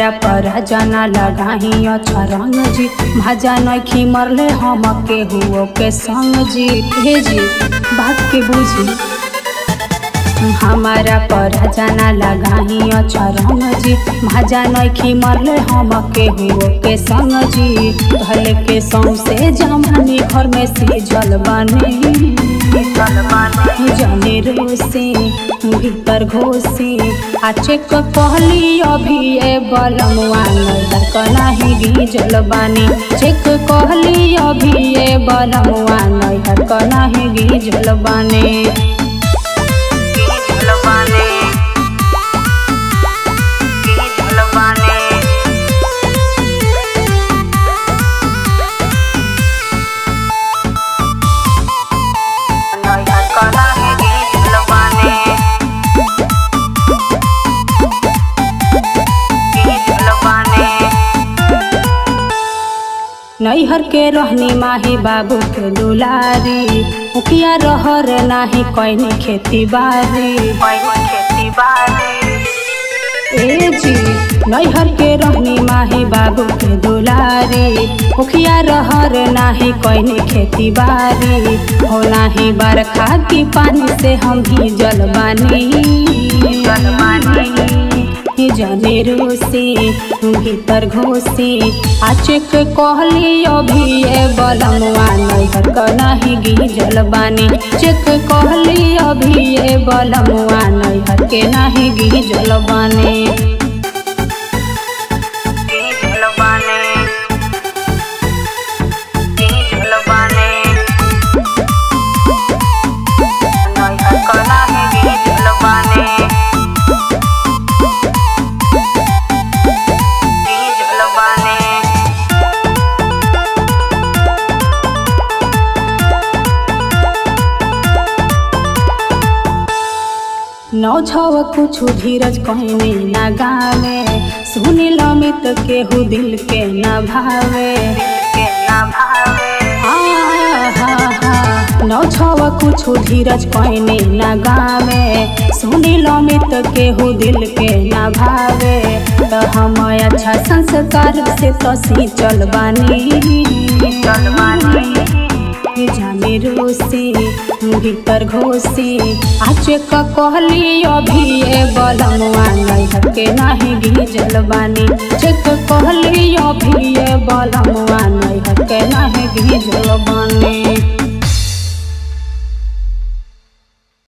हमारा पर जाना लगाही अच्छा रंग जी, भाजा नखी मरले हम के हुओ के संग जी। हे जी बात के बुझी, हमारा पर जाना लगाही अच्छा रंग जी, भाजा नखी मरले हम के हुओ के संग जी। भले के सौंसे जमानी घर में से जल बने जाने रोसे भीतर घोसे आ चेक कहली अभी ए बलमुआ नैहर क नाही गिजल बानी। चेक कहली अभी ए बलमुआ नैहर क नाही गिजल बानी। नैहर के रहनी माही बाबू के दुलारी, मुखिया रहर नाही कोई खेती बारी। ए जी नैहर के रहनी माही बाबू के दुलारी, मुखिया रहर नाही कोई खेती बारी। हो नाही बरखा की पानी से हम भी जल बानी। जाने रोसे भीतर घोसे आ चेक कहली अभी ए बलमुआ नैहर क नाही गिजल बानी। चेक कहली अभी ए बलमुआ नैहर के नाही गिजल बानी। नौ छव कुछ धीरज कहनी ना गावे, सुनिल अमित केहू दिल के न भावे। नौ छव कुछ धीरज कहनी ना गावे, सुनिल अमित केहू दिल के न भावे। तो हम अच्छा संस्कार से तो सींचल बानी। जाने रोसे भीतर घोसे आ चेक कहली अभी ए बलमुआ नैहर के नाही गिजल बानी। चेक कहली अभी ए बलमुआ नैहर के नाही गिजल बानी।